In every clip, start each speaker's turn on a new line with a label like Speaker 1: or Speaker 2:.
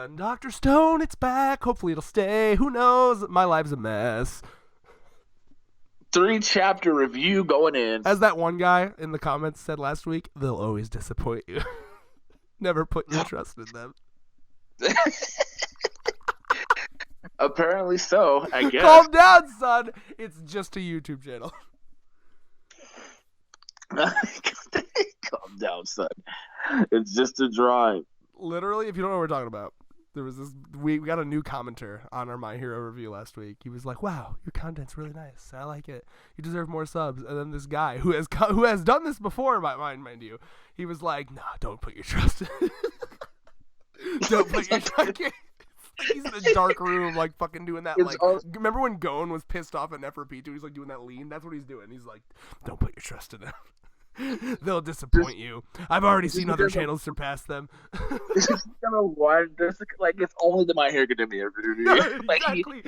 Speaker 1: And Dr. Stone, it's back. Hopefully it'll stay. Who knows? My life's a mess.
Speaker 2: 3-chapter review going in.
Speaker 1: As that one guy in the comments said last week, they'll always disappoint you. Never put your trust in them.
Speaker 2: Apparently so, I guess.
Speaker 1: Calm down, son. It's just a YouTube channel.
Speaker 2: Calm down, son. It's just a drawing.
Speaker 1: Literally, if you don't know what we're talking about, there was this. We got a new commenter on our My Hero review last week. He was like, "Wow, your content's really nice. I like it. You deserve more subs." And then this guy who has done this before, mind you, he was like, "Nah, don't put your trust in." Don't put your trust in. He's in a dark room, like fucking doing that. Like, remember when Gon was pissed off at Neferpitu? He's like doing that lean. That's what he's doing. He's like, "Don't put your trust in them. They'll disappoint you. I've already seen other channels surpass them."
Speaker 2: This is like it's only the My Hero Academia review. Like,
Speaker 1: exactly.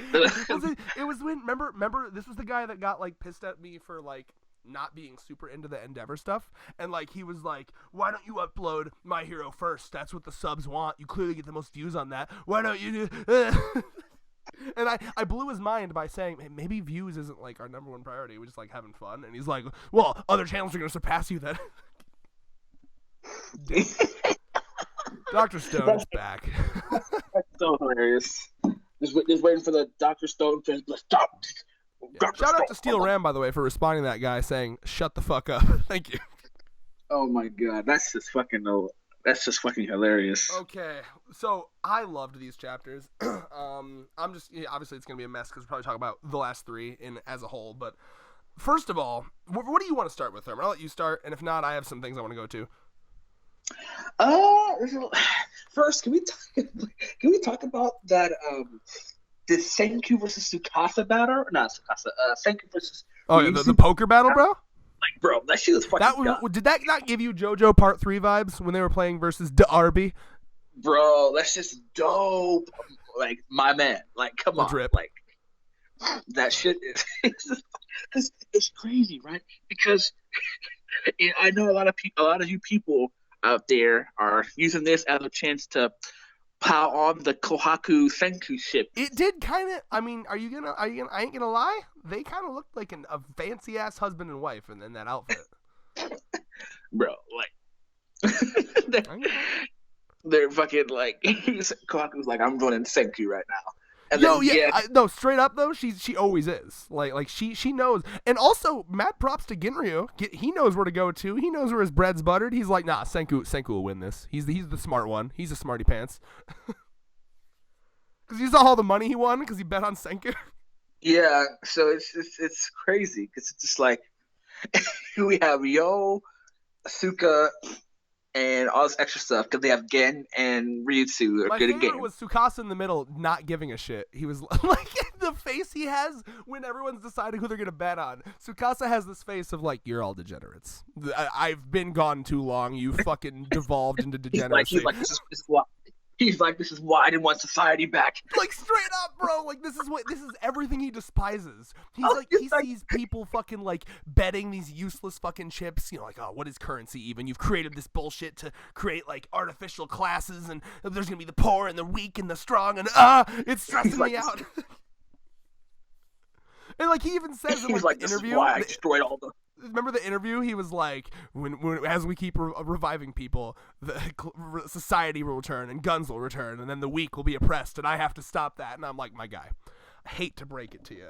Speaker 1: It was when remember this was the guy that got like pissed at me for like not being super into the Endeavor stuff, and like he was like, "Why don't you upload My Hero first? That's what the subs want. You clearly get the most views on that. Why don't you do?" And I blew his mind by saying, "Hey, maybe views isn't like our number one priority. We're just like having fun." And he's like, "Well, other channels are gonna surpass you then." Dr. Stone is back.
Speaker 2: That's so hilarious. Just waiting for the Dr. Stone to stop.
Speaker 1: Yeah. Shout out to Steel Ram, by the way, for responding to that guy saying, "Shut the fuck up." Thank you.
Speaker 2: Oh my god, that's just fucking hilarious.
Speaker 1: Okay, so I loved these chapters. I'm just obviously it's gonna be a mess because we're probably talking about the last 3 as a whole. But first of all, what do you want to start with, Herman? I'll let you start, and if not, I have some things I want to go to.
Speaker 2: First, can we talk about that the Senku versus Tsukasa battle? Not Tsukasa. Senku versus.
Speaker 1: Oh yeah, the poker battle, bro.
Speaker 2: Like, bro, that shit was fucking.
Speaker 1: Did that not give you JoJo Part 3 vibes when they were playing versus D'Arby?
Speaker 2: Bro, that's just dope. Like, my man. Like, come on.
Speaker 1: Drip.
Speaker 2: Like, that shit is. It's crazy, right? Because I know a lot of you people out there are using this as a chance to pile on the Kohaku Senku ship.
Speaker 1: It did kind of. I mean, I ain't gonna lie. They kind of looked like a fancy ass husband and wife in that outfit.
Speaker 2: Bro, like they're fucking like Kohaku's like, "I'm joining Senku right now." And
Speaker 1: no, straight up though, she always is. Like she knows. And also, mad props to Ginryu. He knows where to go to. He knows where his bread's buttered. He's like, "Nah, Senku will win this. He's the smart one. He's a smarty pants." Because you saw all the money he won because he bet on Senku.
Speaker 2: Yeah, so it's crazy because it's just like we have Asuka, and all this extra stuff because they have Gen and Ryutsu are good at game.
Speaker 1: My favorite was Tsukasa in the middle, not giving a shit. He was like the face he has when everyone's deciding who they're gonna bet on. Tsukasa has this face of like, "You're all degenerates. I've been gone too long. You fucking devolved into degeneracy."
Speaker 2: He's like, this is why I didn't want society back.
Speaker 1: Like, straight up, bro. Like, this is everything he despises. He sees people fucking like betting these useless fucking chips. You know, like, "Oh, what is currency even? You've created this bullshit to create like artificial classes, and there's gonna be the poor and the weak and the strong, and it's stressing me out." And like he even says in like the interview,
Speaker 2: "This is why I destroyed all the."
Speaker 1: Remember the interview? He was like, when as we keep reviving people, the society will return and guns will return, and then the weak will be oppressed, and I have to stop that. And I'm like, my guy, I hate to break it to you.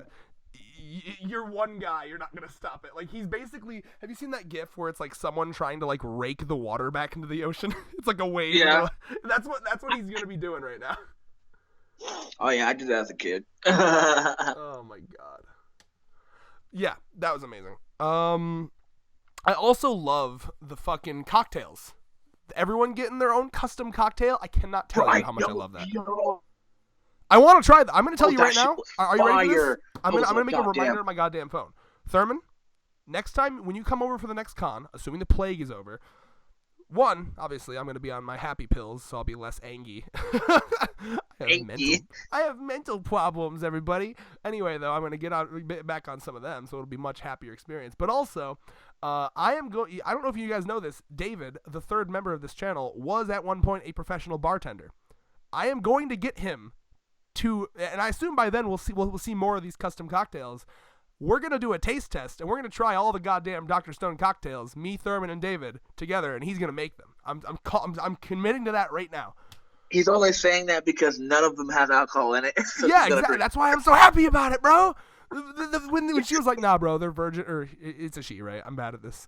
Speaker 1: You're one guy. You're not gonna stop it. Like, he's basically. Have you seen that GIF where it's like someone trying to like rake the water back into the ocean? It's like a wave.
Speaker 2: Yeah.
Speaker 1: That's what he's gonna be doing right now.
Speaker 2: Oh yeah, I did that as a kid.
Speaker 1: Oh my god. Yeah, that was amazing. I also love the fucking cocktails. Everyone getting their own custom cocktail. I cannot tell you how much I love that. I want to try that. I'm going to tell you right now. Are you ready for this? I'm going to make a reminder on my goddamn phone. Thurman, next time when you come over for the next con, assuming the plague is over, one, obviously, I'm going to be on my happy pills, so I'll be less angry. I have mental problems, everybody. Anyway, though, I'm going to get back on some of them, so it'll be a much happier experience. But also, I don't know if you guys know this, David, the third member of this channel, was at one point a professional bartender. I am going to get him to, and I assume by then we'll see more of these custom cocktails. We're going to do a taste test, and we're going to try all the goddamn Dr. Stone cocktails, me, Thurman, and David, together, and he's going to make them. I'm committing to that right now.
Speaker 2: He's only saying that because none of them have alcohol in it. So
Speaker 1: yeah, exactly. That's why I'm so happy about it, bro. When she was like, nah, bro, they're virgin, or it's a she, right? I'm bad at this.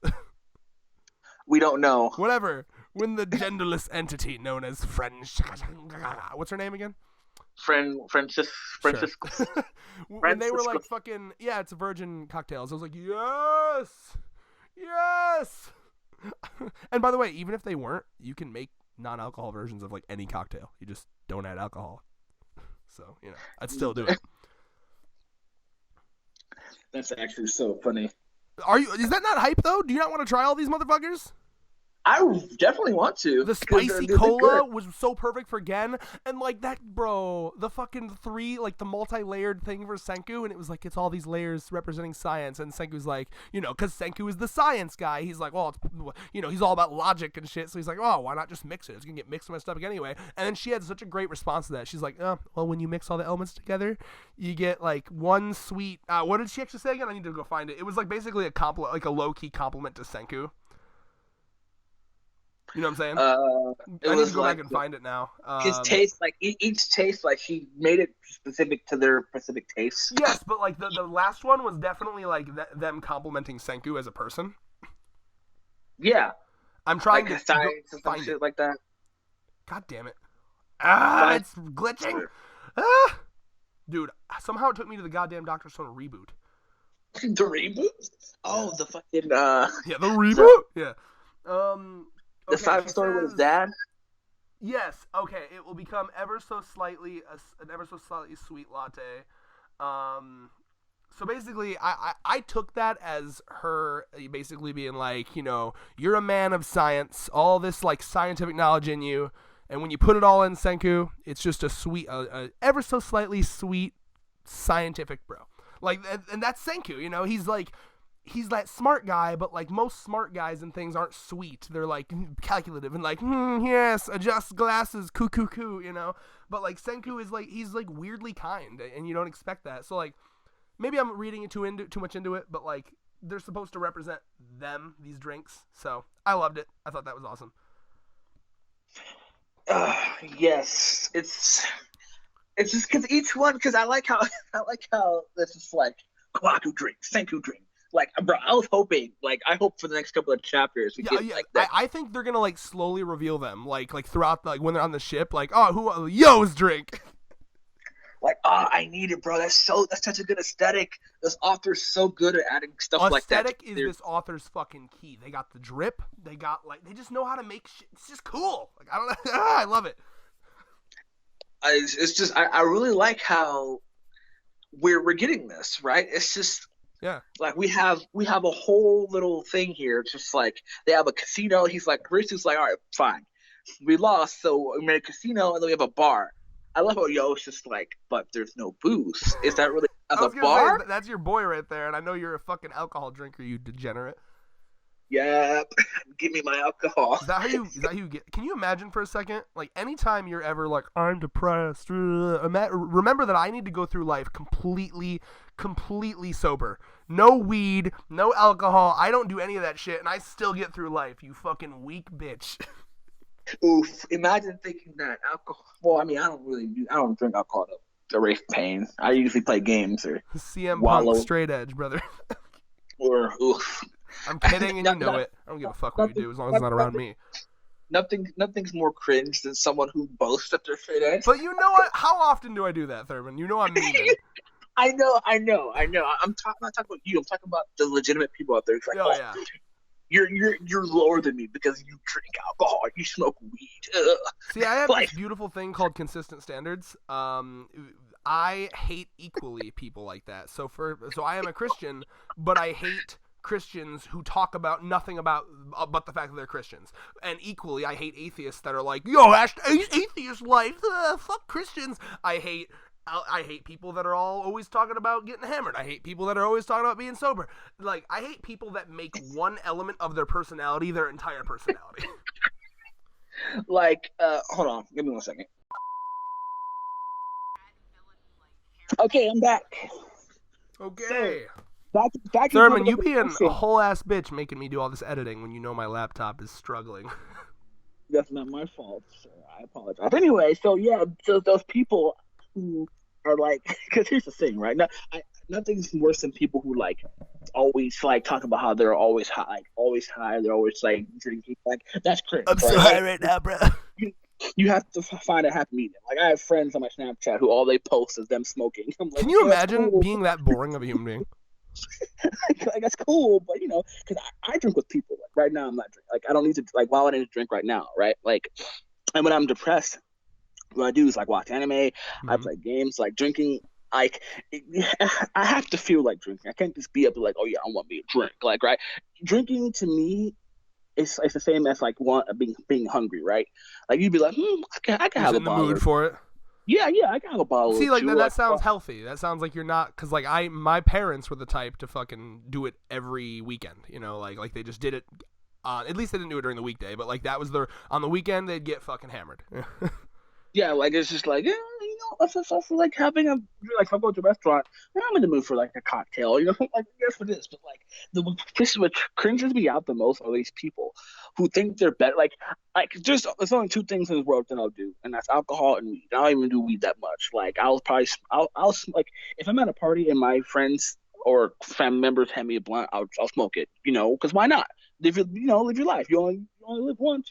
Speaker 2: We don't know.
Speaker 1: Whatever. When the genderless entity known as what's her name again?
Speaker 2: Francisco.
Speaker 1: Sure. When they were like fucking, yeah, it's virgin cocktails. I was like, yes. And by the way, even if they weren't, you can make non-alcohol versions of like any cocktail. You just don't add alcohol. So, I'd still do it.
Speaker 2: That's actually so funny.
Speaker 1: Is that not hype though? Do you not want to try all these motherfuckers?
Speaker 2: I definitely want to.
Speaker 1: The spicy cola was so perfect for Gen, and like that, bro. The fucking the multi-layered thing for Senku, and it was like it's all these layers representing science, and Senku's like, because Senku is the science guy. He's like, well, he's all about logic and shit. So he's like, oh, why not just mix it? It's gonna get mixed in my stomach anyway. And then she had such a great response to that. She's like, well, when you mix all the elements together, you get like one sweet. What did she actually say again? I need to go find it. It was like basically a low-key compliment to Senku. You know what I'm saying? I need to go back and find it now.
Speaker 2: His taste, like each taste, like he made it specific to their specific tastes.
Speaker 1: Yes, but like the last one was definitely like them complimenting Senku as a person.
Speaker 2: Yeah,
Speaker 1: I'm trying
Speaker 2: like
Speaker 1: to
Speaker 2: find shit like that.
Speaker 1: God damn it! It's glitching. Dude, somehow it took me to the goddamn Dr. Stone reboot.
Speaker 2: The reboot? Oh, the fucking
Speaker 1: yeah, the reboot. Yeah.
Speaker 2: The side story with his dad?
Speaker 1: Yes. Okay. It will become an ever so slightly sweet latte. So basically, I took that as her basically being like, you're a man of science, all this like scientific knowledge in you, and when you put it all in Senku, it's just a sweet, ever so slightly sweet scientific bro. Like, and that's Senku. He's that smart guy, but like most smart guys and things aren't sweet. They're like calculative and like, yes, adjust glasses, coo. But like Senku is like, he's like weirdly kind, and you don't expect that. So like, maybe I'm reading too much into it, but like they're supposed to represent these drinks. So I loved it. I thought that was awesome.
Speaker 2: Yes, it's just because I like how this is like Kwaku drink, Senku drink. Like, bro, I was hoping, I hope for the next couple of chapters we get like that.
Speaker 1: I think they're gonna like slowly reveal them, like throughout, like when they're on the ship, like, oh, Yo's drink.
Speaker 2: Like, I need it, bro. That's such a good aesthetic. This author's so good at adding stuff like that.
Speaker 1: Aesthetic is this author's fucking key. They got the drip. They got they just know how to make shit. It's just cool. Like, I don't know. I love it.
Speaker 2: It's just I really like how we're getting this, right. It's just.
Speaker 1: Yeah.
Speaker 2: Like we have a whole little thing here. It's just like they have a casino. He's like, Risu's like, all right, fine. We lost, so we made a casino and then we have a bar. I love how Yo's just like, but there's no booze. Is that really a bar?
Speaker 1: That's your boy right there, and I know you're a fucking alcohol drinker, you degenerate.
Speaker 2: Yep. Give me my alcohol.
Speaker 1: Is that how you get? Can you imagine for a second? Like anytime you're ever like, I'm depressed. Remember that I need to go through life completely sober. No weed, no alcohol. I don't do any of that shit, and I still get through life. You fucking weak bitch.
Speaker 2: Oof! Imagine thinking that alcohol. Well, I mean, I don't drink alcohol to erase pain. I usually play games or
Speaker 1: CM Punk straight edge, brother.
Speaker 2: Or oof.
Speaker 1: I'm kidding, and you know it. I don't give a fuck what you do as long as it's not around me.
Speaker 2: Nothing's more cringe than someone who boasts that they're straight edge.
Speaker 1: But you know what? How often do I do that, Thurman? You know I'm memeing.
Speaker 2: I know. I'm not talking about you. I'm talking about the legitimate people out there. It's like,
Speaker 1: yeah.
Speaker 2: You're lower than me because you drink alcohol, you smoke weed. Ugh.
Speaker 1: See, I have this beautiful thing called consistent standards. I hate equally people like that. So I am a Christian, but I hate Christians who talk about nothing but the fact that they're Christians. And equally, I hate atheists that are like, yo, atheist life, fuck Christians. I hate people that are always talking about getting hammered. I hate people that are always talking about being sober. Like, I hate people that make one element of their personality their entire personality.
Speaker 2: Like, hold on, give me 1 second. Okay, I'm back. So
Speaker 1: Okay.
Speaker 2: back into
Speaker 1: Thurman,
Speaker 2: the
Speaker 1: you being a
Speaker 2: question.
Speaker 1: whole ass bitch making me do all this editing when you know my laptop is struggling.
Speaker 2: That's not my fault, sir. I apologize. Anyway, so yeah, so those people who are like, because here's the thing, right? Nothing's worse than people who like always like talk about how they're always high, always high. They're always like drinking. Like that's cringe,
Speaker 1: I'm so
Speaker 2: right?
Speaker 1: high
Speaker 2: Like
Speaker 1: right now, bro.
Speaker 2: you, you have to find a happy medium. Like I have friends on my Snapchat who all they post is them smoking. I'm like,
Speaker 1: Can you
Speaker 2: okay, that's
Speaker 1: imagine
Speaker 2: cool.
Speaker 1: being that boring of a human being?
Speaker 2: Like that's cool, but because I drink with people. Like right now, I'm not drinking. Like I don't need to. Like why would I need to drink right now, right? Like, and when I'm depressed, what I do is like watch anime. I
Speaker 1: Hmm.
Speaker 2: play games. Like drinking. Like I have to feel like drinking. I can't just be up like, oh yeah, I want me a drink. Like right, drinking to me it's the same as like being hungry, right? Like you'd be like, I can
Speaker 1: You're
Speaker 2: have
Speaker 1: just
Speaker 2: a
Speaker 1: in the
Speaker 2: bottle
Speaker 1: mood
Speaker 2: or
Speaker 1: for it.
Speaker 2: yeah, I can have a bottle or
Speaker 1: See, like
Speaker 2: two.
Speaker 1: that
Speaker 2: Like
Speaker 1: sounds healthy. That sounds like you're not, cause like my parents were the type to fucking do it every weekend. You know, like they just did it. At least they didn't do it during the weekday, but like that was their on the weekend they'd get fucking hammered.
Speaker 2: yeah, like it's just like it's also like having a like if I go to a restaurant, I'm in the mood for like a cocktail, like yes for this, but like this is what cringes me out the most are these people who think they're better. Like there's only two things in this world that I'll do, and that's alcohol and weed. I don't even do weed that much. Like I'll like if I'm at a party and my friends or family members hand me a blunt, I'll smoke it, because why not? Live your life. You only live once,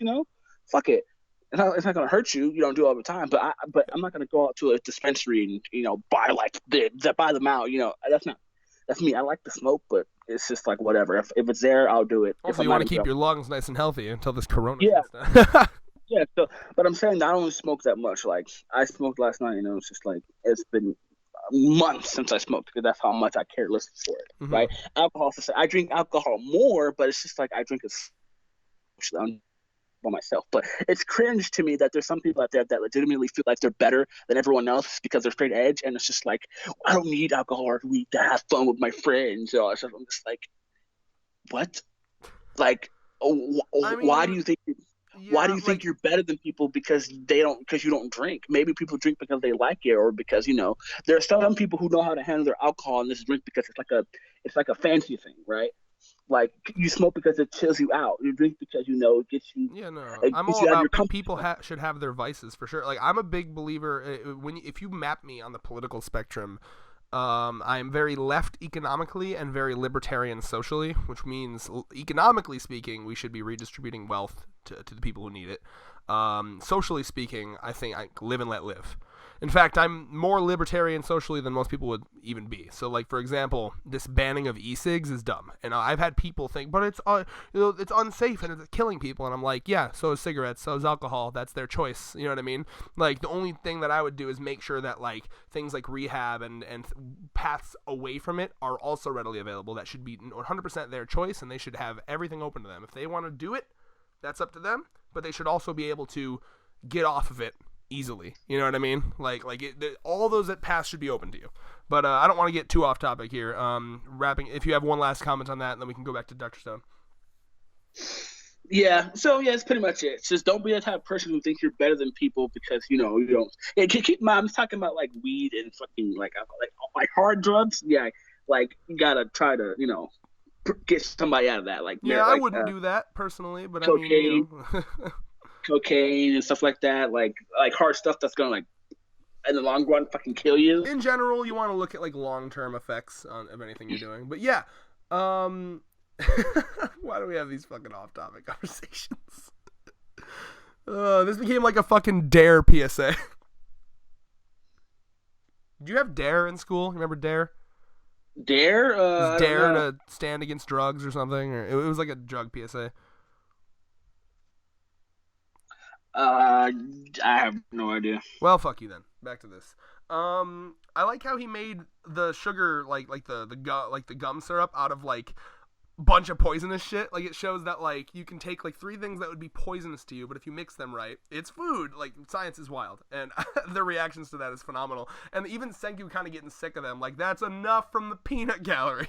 Speaker 2: fuck it. It's not gonna hurt you. You don't do it all the time, but I'm not gonna go out to a dispensary and buy like buy them out. That's me. I like to smoke, but it's just like whatever. If it's there, I'll do it. If
Speaker 1: Also,
Speaker 2: I'm
Speaker 1: you
Speaker 2: not
Speaker 1: want to
Speaker 2: in
Speaker 1: keep
Speaker 2: jail,
Speaker 1: your lungs nice and healthy until this corona
Speaker 2: yeah,
Speaker 1: shit's done.
Speaker 2: yeah. So, but I'm saying that I don't smoke that much. Like I smoked last night, it's just like it's been months since I smoked because that's how much I care less for it.
Speaker 1: Hmm.
Speaker 2: Right? Alcohol. I drink alcohol more, but it's just like I drink a by myself. But it's cringe to me that there's some people out there that legitimately feel like they're better than everyone else because they're straight edge, and it's just like I don't need alcohol or weed to have fun with my friends. I'm just like, what? Like,
Speaker 1: I
Speaker 2: why do
Speaker 1: mean,
Speaker 2: you think? Why do
Speaker 1: yeah,
Speaker 2: you think
Speaker 1: like
Speaker 2: you're better than people because you don't drink? Maybe people drink because they like it or because there are some people who know how to handle their alcohol and just drink because it's like a fancy thing, right? Like you smoke because it chills you out. You drink because it gets you
Speaker 1: yeah, no,
Speaker 2: it
Speaker 1: I'm
Speaker 2: gets
Speaker 1: all
Speaker 2: you out of your
Speaker 1: about
Speaker 2: comfort
Speaker 1: people
Speaker 2: zone.
Speaker 1: should have their vices for sure. Like I'm a big believer if you map me on the political spectrum, I am very left economically and very libertarian socially, which means economically speaking, we should be redistributing wealth to the people who need it. Socially speaking, I think I live and let live. In fact, I'm more libertarian socially than most people would even be. So, like for example, this banning of e-cigs is dumb, and I've had people think, but it's unsafe and it's killing people, and I'm like, yeah, so is cigarettes, so is alcohol. That's their choice. You know what I mean? Like the only thing that I would do is make sure that like things like rehab and paths away from it are also readily available. That should be 100% their choice, and they should have everything open to them. If they want to do it, that's up to them. But they should also be able to get off of it easily. You know what I mean? All those that pass should be open to you. But I don't want to get too off topic here. Wrapping. If you have one last comment on that, and then we can go back to Dr. Stone.
Speaker 2: Yeah, so yeah, it's pretty much it. It's just don't be the type of person who thinks you're better than people because you don't. Yeah, keep in mind, I'm talking about like weed and fucking like alcohol, like hard drugs. Yeah, like you gotta try to get somebody out of that, like
Speaker 1: Yeah, I wouldn't do that personally, but I mean,
Speaker 2: cocaine,
Speaker 1: you know.
Speaker 2: cocaine and stuff like that. Like hard stuff that's gonna like in the long run fucking kill you.
Speaker 1: In general, you want to look at like long-term effects of anything you're doing. But yeah, why do we have these fucking off-topic conversations? This became like a fucking Dare PSA. Did you have Dare in school? You remember Dare?
Speaker 2: Dare?
Speaker 1: It was
Speaker 2: I don't
Speaker 1: Dare
Speaker 2: know.
Speaker 1: to stand against drugs or something, or it was like a drug PSA.
Speaker 2: I have no idea.
Speaker 1: Well, fuck you then. Back to this. I like how he made the sugar like the gum syrup out of like bunch of poisonous shit. Like it shows that like you can take like three things that would be poisonous to you, but if you mix them right, it's food. Like science is wild, and their reactions to that is phenomenal. And even Senku kind of getting sick of them. Like that's enough from the peanut gallery.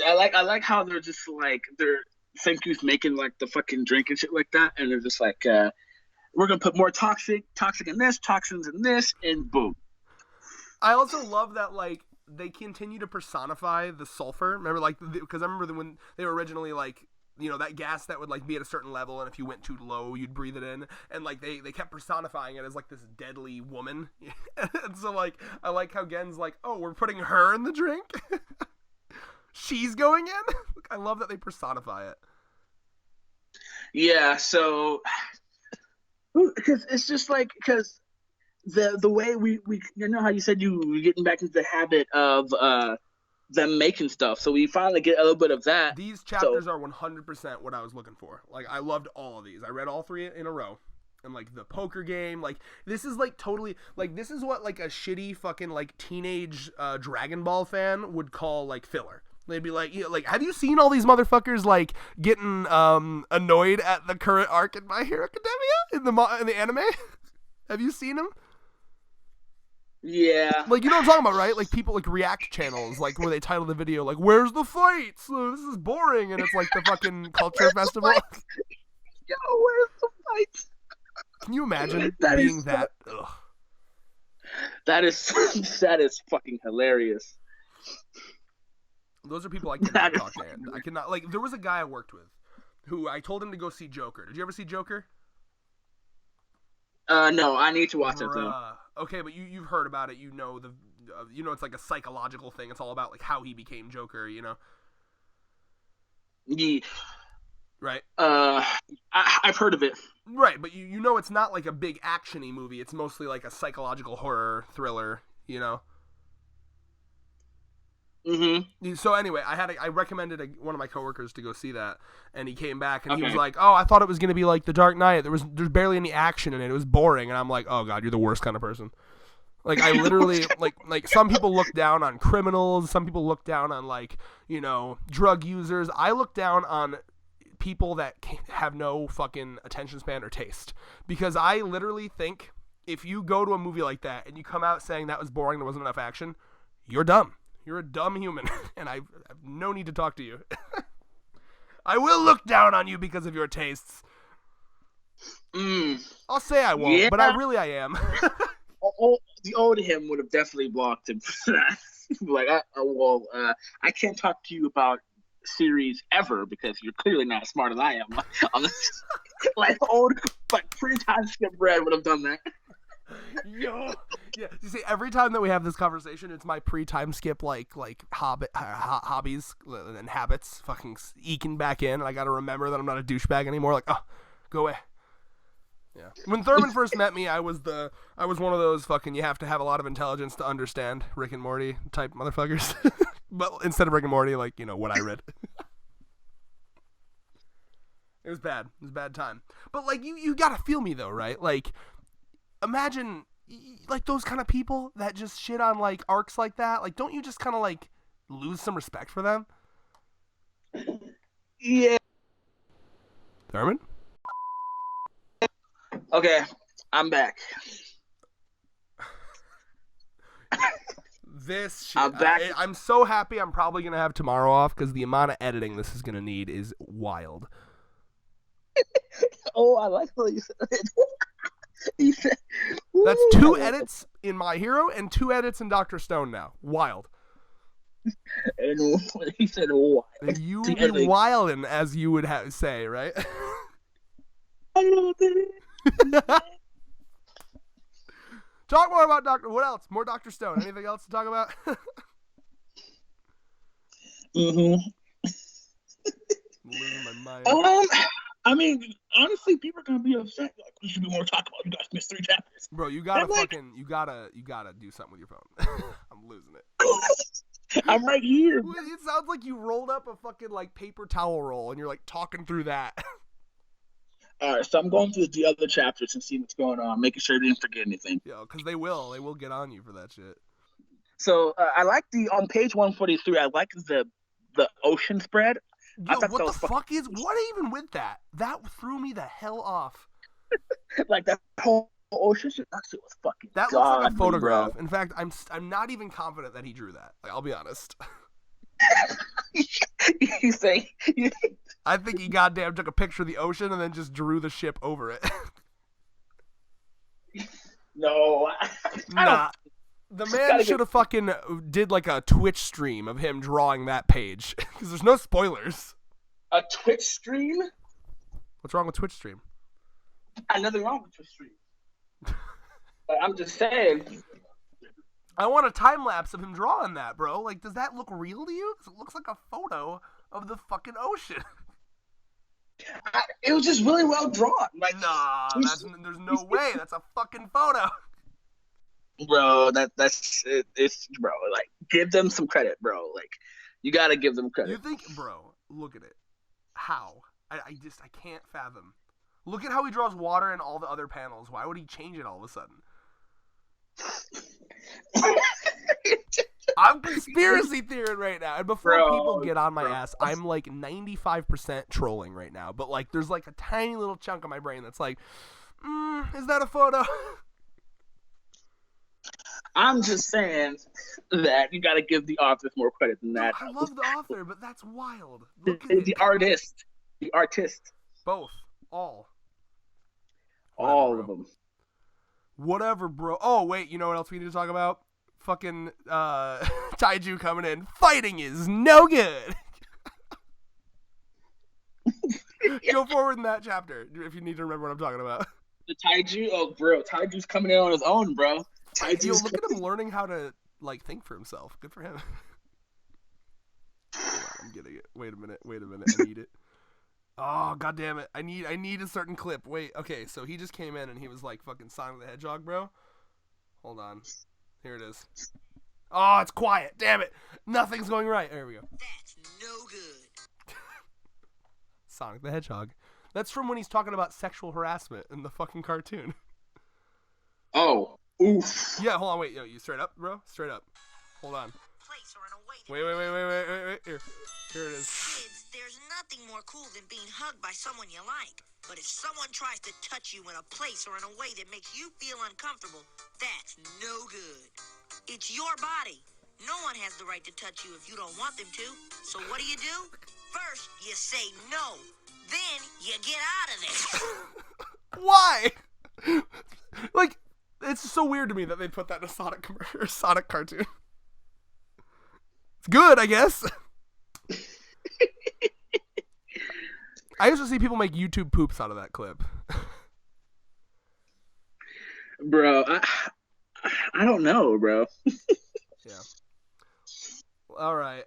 Speaker 2: I like how they're just like they're Senku's making like the fucking drink and shit like that, and they're just like we're gonna put more toxic in this, toxins in this, and boom.
Speaker 1: I also love that, like, they continue to personify the sulfur. Remember, like, because I remember when they were originally, like, you know, that gas that would, like, be at a certain level, and if you went too low, you'd breathe it in. And, like, they kept personifying it as, like, this deadly woman. And so, like, I like how Gen's like, oh, we're putting her in the drink? She's going in? I love that they personify it.
Speaker 2: Yeah, so because it's just like because the way we you know how you said you were getting back into the habit of them making stuff, so we finally get a little bit of that.
Speaker 1: These chapters are 100% what I was looking for. Like, I loved all of these. I read all three in a row. And, like, the poker game, like, this is, like, totally, like, this is what, like, a shitty fucking, like, teenage Dragon Ball fan would call, like, filler. They'd be like, you know, like, have you seen all these motherfuckers, like, getting annoyed at the current arc in My Hero Academia in the anime? Have you seen them?
Speaker 2: Yeah.
Speaker 1: Like, you know what I'm talking about, right? Like, people, like, react channels, like, where they title the video, like, where's the fights? This is boring. And it's, like, the fucking culture festival.
Speaker 2: Yo, where's the fights?
Speaker 1: Can you imagine being that? Ugh.
Speaker 2: That is fucking hilarious.
Speaker 1: Those are people I cannot talk to. I cannot, like, there was a guy I worked with who I told him to go see Joker. Did you ever see Joker?
Speaker 2: No, I need to watch it though.
Speaker 1: Okay, but you've heard about it. You know it's like a psychological thing. It's all about, like, how he became Joker. You know.
Speaker 2: Yeah.
Speaker 1: Right.
Speaker 2: I've heard of it.
Speaker 1: Right, but you know it's not like a big action-y movie. It's mostly like a psychological horror thriller. You know.
Speaker 2: Mm-hmm.
Speaker 1: So anyway, I recommended one of my coworkers to go see that, and he came back and he was like, "Oh, I thought it was gonna be like The Dark Knight. There's barely any action in it. It was boring." And I'm like, "Oh God, you're the worst kind of person." Like, I literally like some people look down on criminals, some people look down on, like, you know, drug users. I look down on people that have no fucking attention span or taste, because I literally think if you go to a movie like that and you come out saying that was boring, there wasn't enough action, you're dumb. You're a dumb human, and I have no need to talk to you. I will look down on you because of your tastes. I'll say I won't, but I am.
Speaker 2: The old him would have definitely blocked him for that. Like, I can't talk to you about series ever because you're clearly not as smart as I am. On this, like, pre-time skip Brad would have done that.
Speaker 1: Yo, yeah. You see, every time that we have this conversation, it's my pre-time skip, like hobbies and habits, fucking eking back in. And I got to remember that I'm not a douchebag anymore. Like, oh, go away. Yeah. When Thurman first met me, I was one of those fucking you have to have a lot of intelligence to understand Rick and Morty type motherfuckers. But instead of Rick and Morty, like, you know, what I read. It was bad. It was a bad time. But, like, you gotta feel me though, right? Like, imagine, like, those kind of people that just shit on, like, arcs like that. Like, don't you just kind of, like, lose some respect for them?
Speaker 2: Yeah.
Speaker 1: Thurman?
Speaker 2: Okay, I'm back.
Speaker 1: This shit, I'm so happy I'm probably going to have tomorrow off because the amount of editing this is going to need is wild.
Speaker 2: Oh, I like what you said.
Speaker 1: That's 2 edits in My Hero and 2 edits in Dr. Stone now. Wild.
Speaker 2: And he said, "Oh,
Speaker 1: you be wildin'," as you would say, right? Talk more about what else? More Dr. Stone. Anything else to talk about?
Speaker 2: Losing
Speaker 1: my mind.
Speaker 2: I mean, honestly, people are gonna be upset. Like, we should be more talk about. You guys missed 3 chapters.
Speaker 1: Bro, you gotta you gotta do something with your phone. I'm losing it.
Speaker 2: I'm right here.
Speaker 1: It sounds like you rolled up a fucking, like, paper towel roll and you're, like, talking through that.
Speaker 2: All right, so I'm going through the other chapters and see what's going on, making sure I didn't forget anything.
Speaker 1: Yeah, because they will get on you for that shit.
Speaker 2: So I like on page 143. I like the ocean spread.
Speaker 1: Yo, what the fuck is what even with that? That threw me the hell off.
Speaker 2: Like that whole ocean shit. That shit was fucking.
Speaker 1: That looks like a photograph. Bro. In fact, I'm not even confident that he drew that. Like, I'll be honest.
Speaker 2: You say?
Speaker 1: I think he goddamn took a picture of the ocean and then just drew the ship over it.
Speaker 2: No, I don't.
Speaker 1: Nah. The man should have fucking did like a Twitch stream of him drawing that page. Because there's no spoilers.
Speaker 2: A Twitch stream?
Speaker 1: What's wrong with Twitch stream?
Speaker 2: Nothing wrong with Twitch stream. But I'm just saying.
Speaker 1: I want a time lapse of him drawing that, bro. Like, does that look real to you? Because it looks like a photo of the fucking ocean.
Speaker 2: It was just really well drawn. Like,
Speaker 1: nah, there's no way. That's a fucking photo.
Speaker 2: Bro, that's it's bro. Like, give them some credit, bro. Like, you gotta give them credit.
Speaker 1: You think, bro? Look at it. How? I can't fathom. Look at how he draws water in all the other panels. Why would he change it all of a sudden? I'm conspiracy theoring right now, and before people get on my ass, I'm like 95% trolling right now. But like, there's like a tiny little chunk of my brain that's like, is that a photo?
Speaker 2: I'm just saying that you got to give the authors more credit than that.
Speaker 1: I love the author, but that's wild. Look at
Speaker 2: the artist.
Speaker 1: Both. All
Speaker 2: of them.
Speaker 1: Whatever, bro. Oh, wait, you know what else we need to talk about? Fucking Taiju coming in. Fighting is no good. Go forward in that chapter if you need to remember what I'm talking about.
Speaker 2: The Taiju? Oh, bro. Taiju's coming in on his own, bro.
Speaker 1: Yo, look at him learning how to, like, think for himself. Good for him. I'm getting it. Wait a minute. I need it. Oh, god damn it. I need a certain clip. Wait, okay, so he just came in and he was like fucking Sonic the Hedgehog, bro. Hold on. Here it is. Oh, it's quiet. Damn it. Nothing's going right. There we go.
Speaker 3: That's no good.
Speaker 1: Sonic the Hedgehog. That's from when he's talking about sexual harassment in the fucking cartoon.
Speaker 2: Oh. Oof.
Speaker 1: Yeah, hold on, wait. Yo, you straight up, bro? Straight up. Hold on. Wait. Here it is.
Speaker 3: Kids, there's nothing more cool than being hugged by someone you like. But if someone tries to touch you in a place or in a way that makes you feel uncomfortable, that's no good. It's your body. No one has the right to touch you if you don't want them to. So what do? First, you say no. Then you get out of there.
Speaker 1: Why? Like, it's so weird to me that they put that in a Sonic cartoon. It's good, I guess. I used to see people make YouTube poops out of that clip.
Speaker 2: Bro, I don't know, bro.
Speaker 1: Yeah. All right.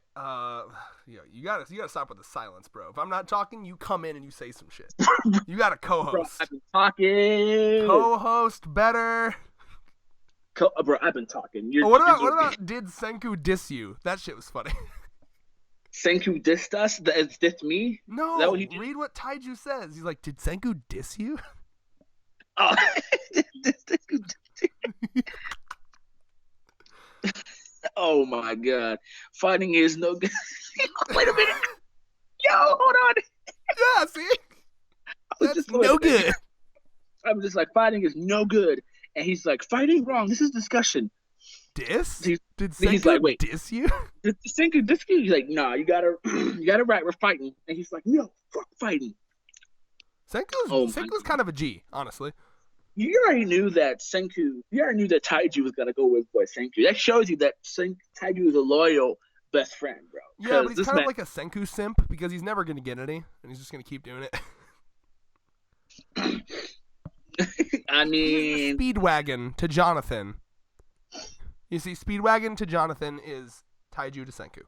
Speaker 1: You gotta stop with the silence, bro. If I'm not talking, you come in and you say some shit. You gotta co-host.
Speaker 2: Bro, I've been talking.
Speaker 1: Co-host better.
Speaker 2: Bro, I've been talking.
Speaker 1: What about did Senku diss you? That shit was funny.
Speaker 2: Senku dissed us? It's dissed me?
Speaker 1: No,
Speaker 2: that what he
Speaker 1: read what Taiju says. He's like, did Senku diss you?
Speaker 2: Oh. Oh my god. Fighting is no good. Wait a minute. Yo, hold on.
Speaker 1: Yeah, see? That's no good.
Speaker 2: I'm just like, fighting is no good. And he's like, fighting wrong. This is discussion.
Speaker 1: Diss? Did Senku like, diss you?
Speaker 2: Did Senku diss you? He's like, nah, you got it right. We're fighting. And he's like, no, fuck fighting.
Speaker 1: Senku's kind of a G, honestly.
Speaker 2: You already knew that Taiju was gonna go with boy Senku. That shows you that Taiju is a loyal best friend, bro.
Speaker 1: Yeah, but he's kind of like a Senku simp because he's never gonna get any, and he's just gonna keep doing it.
Speaker 2: I mean,
Speaker 1: Speedwagon to Jonathan. You see, Speedwagon to Jonathan is Taiju to Senku.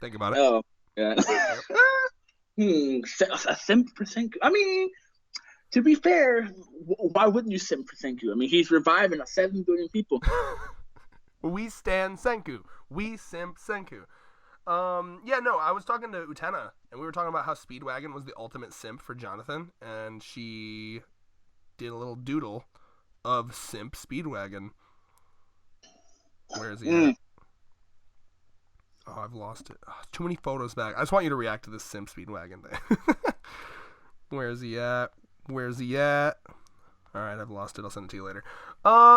Speaker 1: Think about it.
Speaker 2: Oh, yeah. A simp for Senku. I mean, to be fair, why wouldn't you simp for Senku? I mean, he's reviving 7 billion people.
Speaker 1: We stand Senku. We simp Senku. Yeah, no, I was talking to Utena, and we were talking about how Speedwagon was the ultimate simp for Jonathan, and she did a little doodle of simp Speedwagon. Where is he at? Oh, I've lost it. Oh, too many photos back. I just want you to react to this simp Speedwagon thing. Where is he at? All right, I've lost it. I'll send it to you later.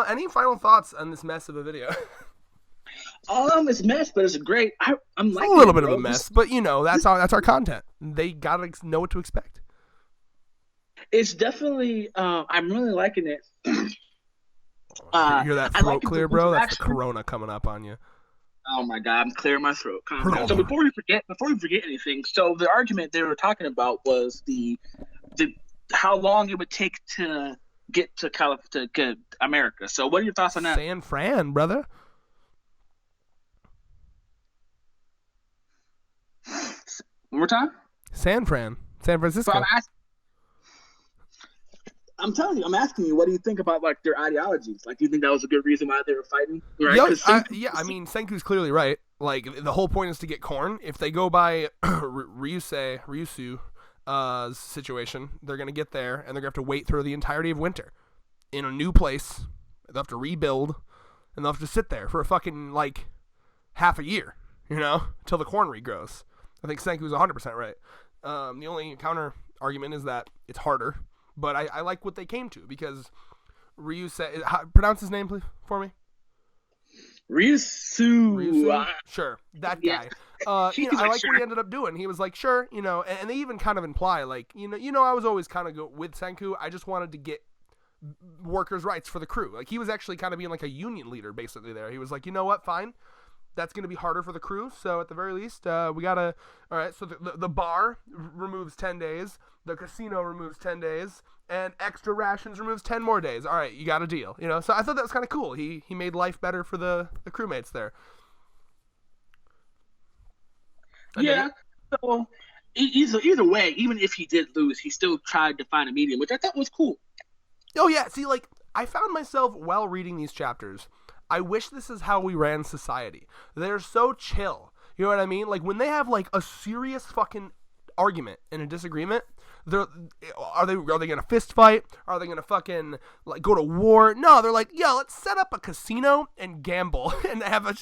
Speaker 1: Any final thoughts on this mess of a video?
Speaker 2: It's a mess, but it's great. I'm like
Speaker 1: a little bit of a mess, but you know that's our content. They gotta know what to expect.
Speaker 2: It's definitely. I'm really liking it.
Speaker 1: You hear that
Speaker 2: I
Speaker 1: throat
Speaker 2: like
Speaker 1: clear,
Speaker 2: the
Speaker 1: bro? That's the
Speaker 2: interaction.
Speaker 1: corona coming up on you.
Speaker 2: Oh my god, I'm clearing my throat. Calm down. So before we forget anything, so the argument they were talking about was the how long it would take to get to to get America. So what are your thoughts on that?
Speaker 1: San Fran, brother.
Speaker 2: One more time.
Speaker 1: San
Speaker 2: So
Speaker 1: Francisco.
Speaker 2: I'm telling you, I'm asking you, what do you think about like their ideologies? Like, do you think that was a good reason why they were fighting? Right?
Speaker 1: Yeah, I mean, Senku's clearly right. Like, the whole point is to get corn. If they go by Ryusu's situation, they're going to get there, and they're going to have to wait through the entirety of winter in a new place. They'll have to rebuild, and they'll have to sit there for a fucking, like, half a year, until the corn regrows. I think Senku's 100% right. The only counter argument is that it's harder, but I like what they came to, because pronounce his name, please, for me.
Speaker 2: Ryusu.
Speaker 1: Sure, that
Speaker 2: Yeah.
Speaker 1: guy. I like what he ended up doing. He was like, sure, and they even kind of imply, like, I was always kind of with Senku. I just wanted to get workers' rights for the crew. Like, he was actually kind of being like a union leader, basically, there. He was like, you know what, fine. That's going to be harder for the crew, so at the very least, we got to... All right, so the bar removes 10 days, the casino removes 10 days, and extra rations removes 10 more days. All right, you got a deal. So I thought that was kind of cool. He made life better for the crewmates there.
Speaker 2: Yeah, so either way, even if he did lose, he still tried to find a medium, which I thought was cool.
Speaker 1: Oh, yeah, see, like, I found myself, while reading these chapters... I wish this is how we ran society. They're so chill. You know what I mean? Like, when they have, like, a serious fucking argument and a disagreement, are they going to fist fight? Are they going to fucking, like, go to war? No, they're like, yo, let's set up a casino and gamble and have a...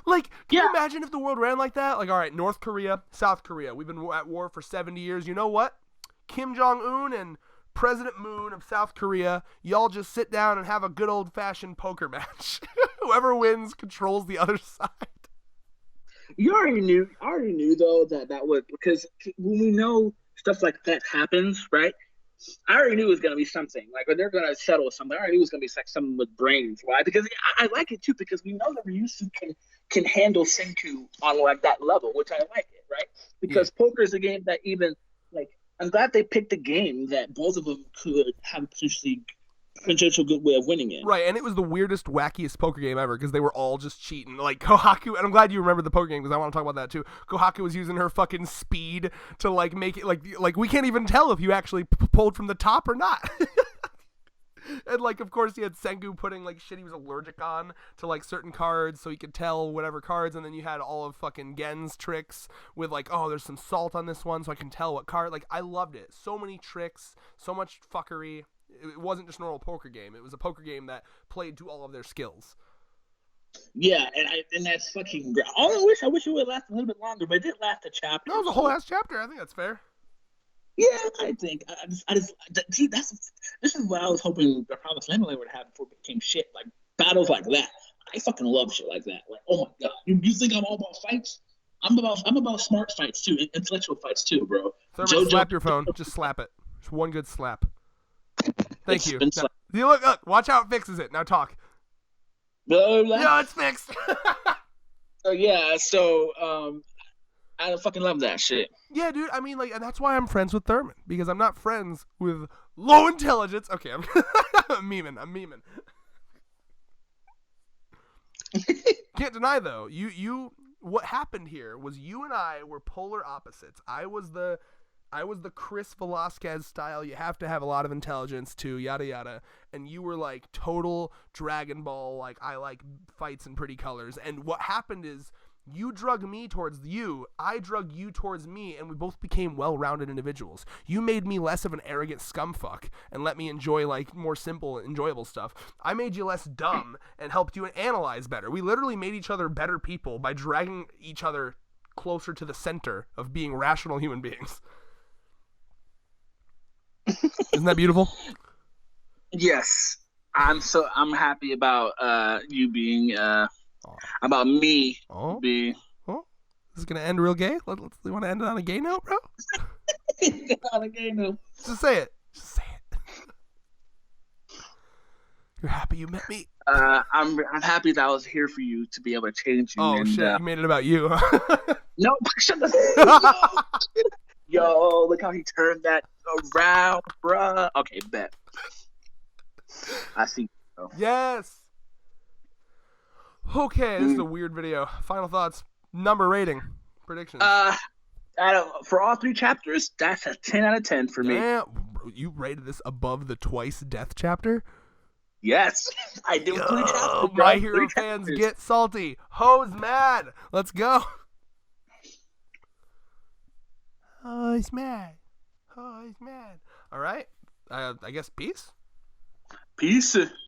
Speaker 1: Like, can you imagine if the world ran like that? Like, all right, North Korea, South Korea. We've been at war for 70 years. You know what? Kim Jong-un and President Moon of South Korea, y'all just sit down and have a good old-fashioned poker match. Whoever wins controls the other side.
Speaker 2: I already knew though that would, because when we know stuff like that happens, right? I already knew it was gonna be something. Like, when they're gonna settle something, I already knew it was gonna be like something with brains. Why? Because I like it too, because we know that Ryusu can handle Senku on like that level, which I like it, right? Because poker is a game that even like. I'm glad they picked a game that both of them could have a potential good way of winning in.
Speaker 1: Right, and it was the weirdest, wackiest poker game ever, because they were all just cheating. Like, Kohaku, and I'm glad you remember the poker game, because I want to talk about that too. Kohaku was using her fucking speed to, like, make it, like we can't even tell if you actually pulled from the top or not. And, like, of course, you had Senku putting, like, shit he was allergic on to, like, certain cards so he could tell whatever cards. And then you had all of fucking Gen's tricks with, like, oh, there's some salt on this one so I can tell what card. Like, I loved it. So many tricks, so much fuckery. It wasn't just a normal poker game. It was a poker game that played to all of their skills.
Speaker 2: Yeah, and that's fucking great. I wish it would last a little bit longer, but it did last a chapter.
Speaker 1: No, it was a whole ass chapter. I think that's fair.
Speaker 2: Yeah, I think. See, this is what I was hoping the Promised Land would have before it became shit. Like, battles like that. I fucking love shit like that. Like, oh my god, you think I'm all about fights? I'm about smart fights too, intellectual fights too, bro.
Speaker 1: Slap your phone. Just slap it. Just one good slap. Thank you. Now, look, watch how it fixes it. Now talk. Yeah, it's fixed.
Speaker 2: I fucking love that shit.
Speaker 1: Yeah, dude. I mean, like, and that's why I'm friends with Thurman, because I'm not friends with low intelligence. Okay, I'm memeing. Can't deny though. What happened here was you and I were polar opposites. I was the Chris Velasquez style. You have to have a lot of intelligence too, yada yada. And you were like total Dragon Ball. Like, I like fights and pretty colors. And what happened is, you drug me towards you, I drug you towards me, and we both became well-rounded individuals. You made me less of an arrogant scumfuck and let me enjoy, like, more simple, enjoyable stuff. I made you less dumb and helped you analyze better. We literally made each other better people by dragging each other closer to the center of being rational human beings. Isn't that beautiful?
Speaker 2: Yes. I'm happy about you being about me
Speaker 1: being.
Speaker 2: being.
Speaker 1: Oh, this is gonna end real gay. You want to end it on a gay note, bro?
Speaker 2: Alligator.
Speaker 1: Just say it. Just say it. You're happy you met me?
Speaker 2: I'm happy that I was here for you to be able to change you.
Speaker 1: Oh,
Speaker 2: and,
Speaker 1: shit. You made it about you.
Speaker 2: No, shut the Yo, look how he turned that around, bruh. Okay, bet. I see.
Speaker 1: Yes. Okay, this is a weird video. Final thoughts. Number rating. Predictions.
Speaker 2: For all 3 chapters, that's a 10 out of 10 for me.
Speaker 1: Yeah, you rated this above the twice death chapter?
Speaker 2: Yes, I do 3 chapters.
Speaker 1: My Hero fans get salty. Ho's mad. Let's go. Oh, he's mad. Oh, he's mad. All right. I guess peace.
Speaker 2: Peace.